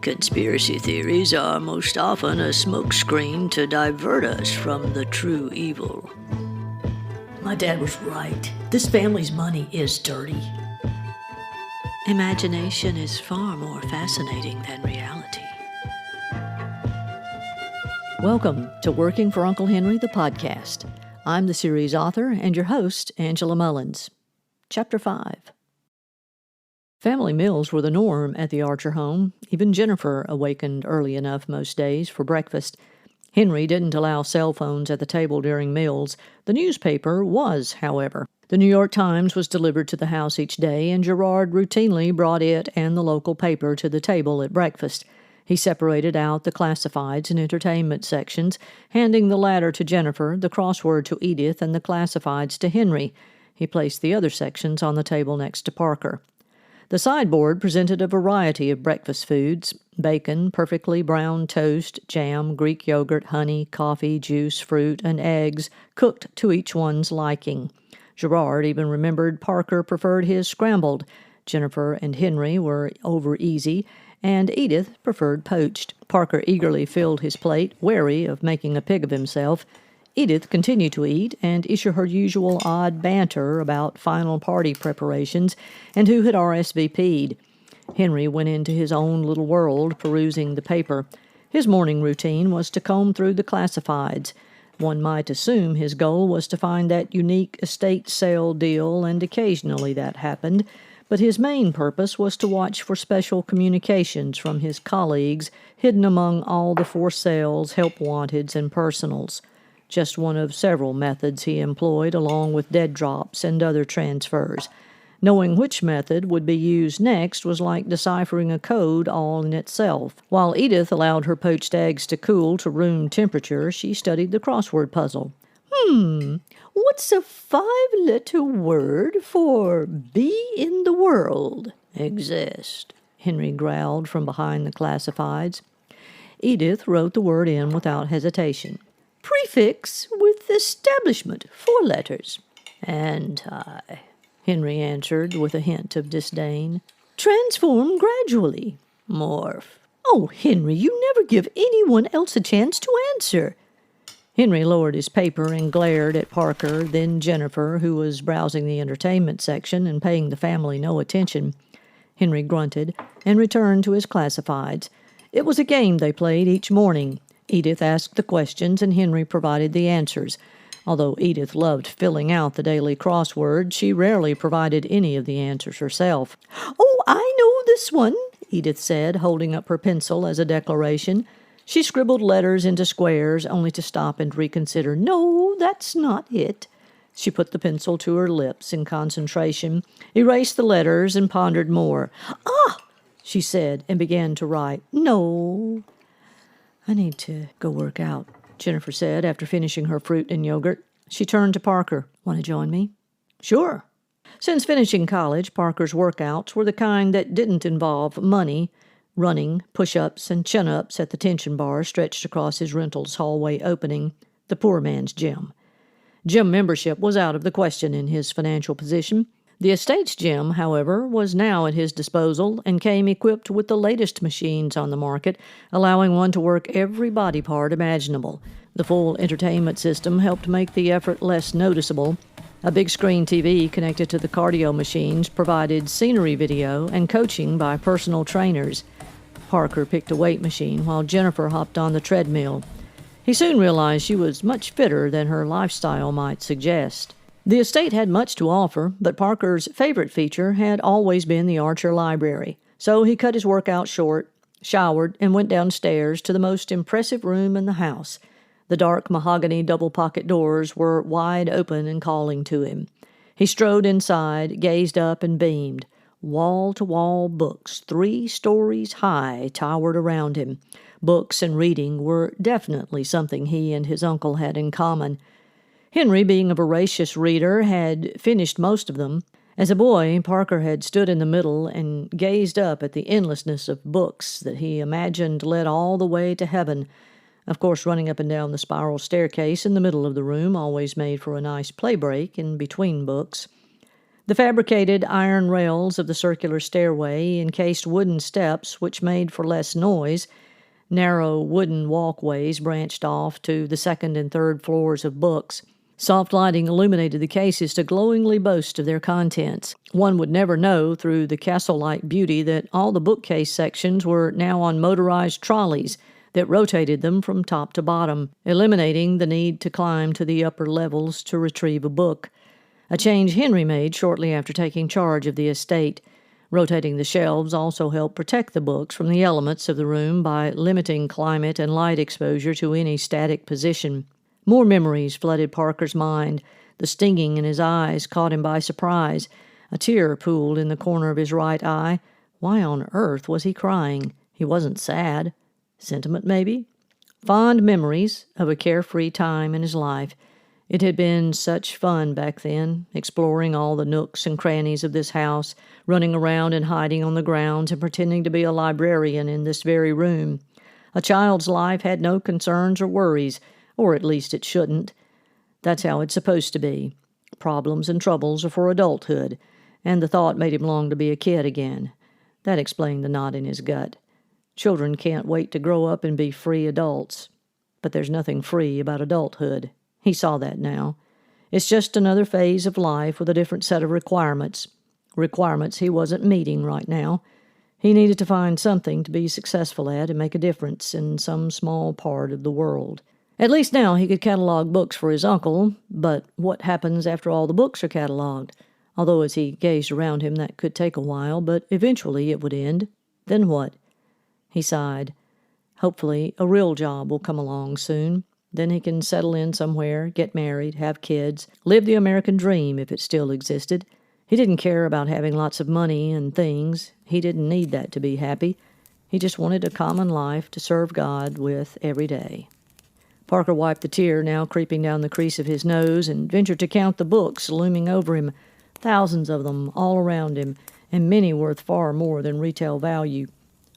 Conspiracy theories are most often a smokescreen to divert us from the true evil. My dad was right. This family's money is dirty. Imagination is far more fascinating than reality. Welcome to Working for Uncle Henry, the podcast. I'm the series author and your host, Angela Mullins. Chapter 5. Family meals were the norm at the Archer home. Even Jennifer awakened early enough most days for breakfast. Henry didn't allow cell phones at the table during meals. The newspaper was, however. The New York Times was delivered to the house each day, and Gerard routinely brought it and the local paper to the table at breakfast. He separated out the classifieds and entertainment sections, handing the latter to Jennifer, the crossword to Edith, and the classifieds to Henry. He placed the other sections on the table next to Parker. The sideboard presented a variety of breakfast foods: bacon, perfectly browned toast, jam, Greek yogurt, honey, coffee, juice, fruit, and eggs, cooked to each one's liking. Gerard even remembered Parker preferred his scrambled. Jennifer and Henry were over easy, and Edith preferred poached. Parker eagerly filled his plate, wary of making a pig of himself. Edith continued to eat and issue her usual odd banter about final party preparations and who had RSVP'd. Henry went into his own little world, perusing the paper. His morning routine was to comb through the classifieds. One might assume his goal was to find that unique estate sale deal, and occasionally that happened, but his main purpose was to watch for special communications from his colleagues hidden among all the for sales, help wanteds, and personals. Just one of several methods he employed, along with dead drops and other transfers. Knowing which method would be used next was like deciphering a code all in itself. While Edith allowed her poached eggs to cool to room temperature, she studied the crossword puzzle. What's a 5-letter word for be in the world? Exist, Henry growled from behind the classifieds. Edith wrote the word in without hesitation. Prefix with establishment, 4 letters. Anti, Henry answered with a hint of disdain. Transform gradually. Morph. Oh, Henry, you never give anyone else a chance to answer. Henry lowered his paper and glared at Parker, then Jennifer, who was browsing the entertainment section and paying the family no attention. Henry grunted and returned to his classifieds. It was a game they played each morning. Edith asked the questions, and Henry provided the answers. Although Edith loved filling out the daily crossword, she rarely provided any of the answers herself. Oh, I know this one, Edith said, holding up her pencil as a declaration. She scribbled letters into squares, only to stop and reconsider. No, that's not it. She put the pencil to her lips in concentration, erased the letters, and pondered more. Ah, she said, and began to write. No. I need to go work out, Jennifer said after finishing her fruit and yogurt. She turned to Parker. Want to join me? Sure. Since finishing college, Parker's workouts were the kind that didn't involve money, running, push-ups, and chin-ups at the tension bar stretched across his rental's hallway opening, the poor man's gym. Gym membership was out of the question in his financial position. The estate's gym, however, was now at his disposal and came equipped with the latest machines on the market, allowing one to work every body part imaginable. The full entertainment system helped make the effort less noticeable. A big screen TV connected to the cardio machines provided scenery video and coaching by personal trainers. Parker picked a weight machine while Jennifer hopped on the treadmill. He soon realized she was much fitter than her lifestyle might suggest. The estate had much to offer, but Parker's favorite feature had always been the Archer Library. So he cut his workout short, showered, and went downstairs to the most impressive room in the house. The dark mahogany double-pocket doors were wide open and calling to him. He strode inside, gazed up, and beamed. Wall-to-wall books, 3 stories high, towered around him. Books and reading were definitely something he and his uncle had in common. Henry, being a voracious reader, had finished most of them. As a boy, Parker had stood in the middle and gazed up at the endlessness of books that he imagined led all the way to heaven. Of course, running up and down the spiral staircase in the middle of the room always made for a nice play break in between books. The fabricated iron rails of the circular stairway encased wooden steps which made for less noise. Narrow wooden walkways branched off to the second and third floors of books. Soft lighting illuminated the cases to glowingly boast of their contents. One would never know through the castle-like beauty that all the bookcase sections were now on motorized trolleys that rotated them from top to bottom, eliminating the need to climb to the upper levels to retrieve a book. A change Henry made shortly after taking charge of the estate. Rotating the shelves also helped protect the books from the elements of the room by limiting climate and light exposure to any static position. More memories flooded Parker's mind. The stinging in his eyes caught him by surprise. A tear pooled in the corner of his right eye. Why on earth was he crying? He wasn't sad. Sentiment, maybe? Fond memories of a carefree time in his life. It had been such fun back then, exploring all the nooks and crannies of this house, running around and hiding on the grounds and pretending to be a librarian in this very room. A child's life had no concerns or worries, or at least it shouldn't. That's how it's supposed to be. Problems and troubles are for adulthood, and the thought made him long to be a kid again. That explained the knot in his gut. Children can't wait to grow up and be free adults. But there's nothing free about adulthood. He saw that now. It's just another phase of life with a different set of requirements. Requirements he wasn't meeting right now. He needed to find something to be successful at and make a difference in some small part of the world. At least now he could catalog books for his uncle, but what happens after all the books are cataloged? Although as he gazed around him that could take a while, but eventually it would end. Then what? He sighed. Hopefully a real job will come along soon. Then he can settle in somewhere, get married, have kids, live the American dream if it still existed. He didn't care about having lots of money and things. He didn't need that to be happy. He just wanted a common life to serve God with every day. Parker wiped the tear now creeping down the crease of his nose and ventured to count the books looming over him, thousands of them all around him, and many worth far more than retail value.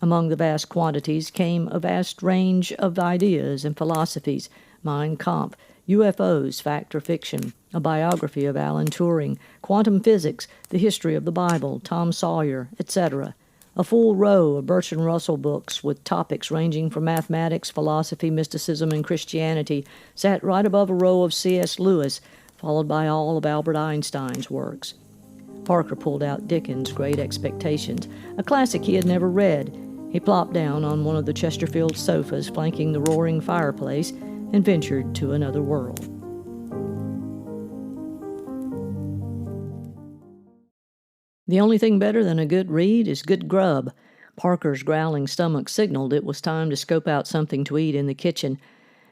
Among the vast quantities came a vast range of ideas and philosophies, Mein Kampf, UFOs, fact or fiction, a biography of Alan Turing, quantum physics, the history of the Bible, Tom Sawyer, etc. A full row of Bertrand Russell books with topics ranging from mathematics, philosophy, mysticism, and Christianity sat right above a row of C.S. Lewis, followed by all of Albert Einstein's works. Parker pulled out Dickens' Great Expectations, a classic he had never read. He plopped down on one of the Chesterfield sofas flanking the roaring fireplace and ventured to another world. The only thing better than a good read is good grub. Parker's growling stomach signaled it was time to scope out something to eat in the kitchen.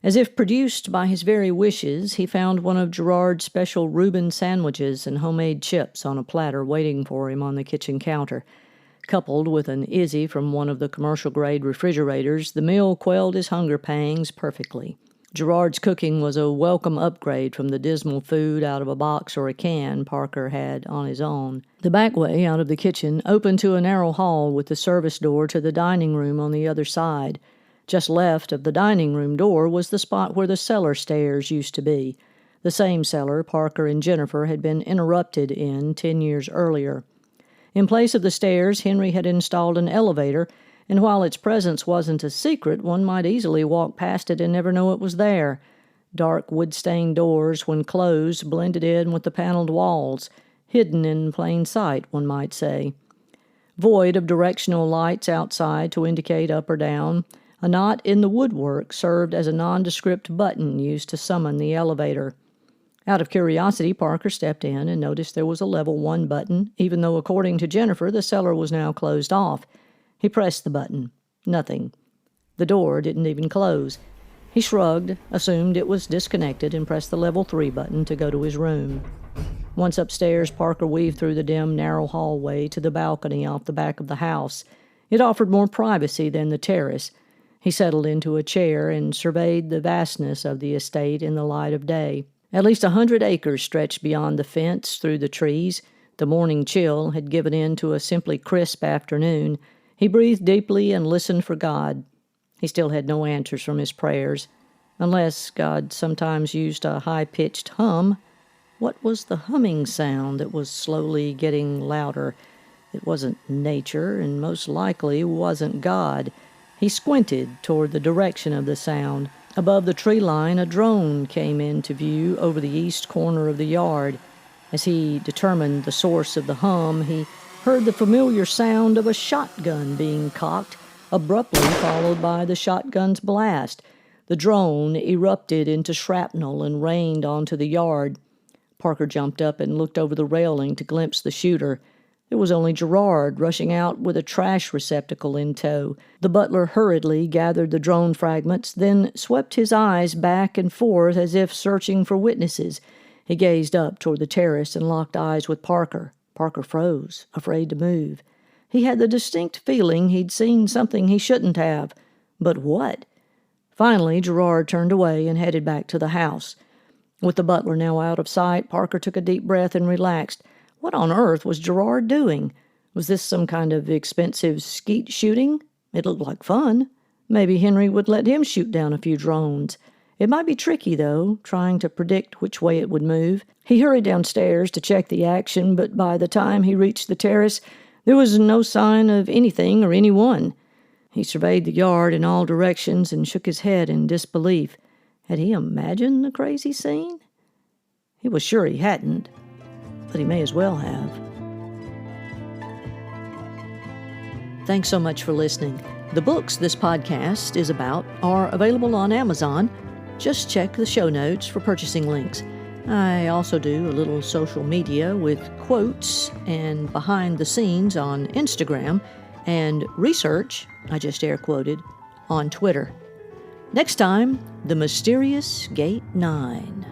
As if produced by his very wishes, he found one of Gerard's special Reuben sandwiches and homemade chips on a platter waiting for him on the kitchen counter. Coupled with an Izzy from one of the commercial-grade refrigerators, the meal quelled his hunger pangs perfectly. Gerard's cooking was a welcome upgrade from the dismal food out of a box or a can Parker had on his own. The back way out of the kitchen opened to a narrow hall with the service door to the dining room on the other side. Just left of the dining room door was the spot where the cellar stairs used to be, the same cellar Parker and Jennifer had been interrupted in 10 years earlier. In place of the stairs, Henry had installed an elevator, and while its presence wasn't a secret, one might easily walk past it and never know it was there. Dark wood-stained doors, when closed, blended in with the paneled walls, hidden in plain sight, one might say. Void of directional lights outside to indicate up or down, a knot in the woodwork served as a nondescript button used to summon the elevator. Out of curiosity, Parker stepped in and noticed there was a level 1 button, even though, according to Jennifer, the cellar was now closed off. He pressed the button. Nothing. The door didn't even close. He shrugged, assumed it was disconnected, and pressed the level 3 button to go to his room. Once upstairs, Parker weaved through the dim, narrow hallway to the balcony off the back of the house. It offered more privacy than the terrace. He settled into a chair and surveyed the vastness of the estate in the light of day. At least 100 acres stretched beyond the fence through the trees. The morning chill had given in to a simply crisp afternoon. He breathed deeply and listened for God. He still had no answers from his prayers, unless God sometimes used a high-pitched hum. What was the humming sound that was slowly getting louder? It wasn't nature, and most likely wasn't God. He squinted toward the direction of the sound. Above the tree line, a drone came into view over the east corner of the yard. As he determined the source of the hum, he heard the familiar sound of a shotgun being cocked, abruptly followed by the shotgun's blast. The drone erupted into shrapnel and rained onto the yard. Parker jumped up and looked over the railing to glimpse the shooter. It was only Gerard, rushing out with a trash receptacle in tow. The butler hurriedly gathered the drone fragments, then swept his eyes back and forth as if searching for witnesses. He gazed up toward the terrace and locked eyes with Parker. Parker froze, afraid to move. He had the distinct feeling he'd seen something he shouldn't have. But what? Finally, Gerard turned away and headed back to the house. With the butler now out of sight, Parker took a deep breath and relaxed. What on earth was Gerard doing? Was this some kind of expensive skeet shooting? It looked like fun. Maybe Henry would let him shoot down a few drones. It might be tricky, though, trying to predict which way it would move. He hurried downstairs to check the action, but by the time he reached the terrace, there was no sign of anything or anyone. He surveyed the yard in all directions and shook his head in disbelief. Had he imagined the crazy scene? He was sure he hadn't, but he may as well have. Thanks so much for listening. The books this podcast is about are available on Amazon. Just check the show notes for purchasing links. I also do a little social media with quotes and behind the scenes on Instagram and research, I just air quoted, on Twitter. Next time, The Mysterious Gate 9.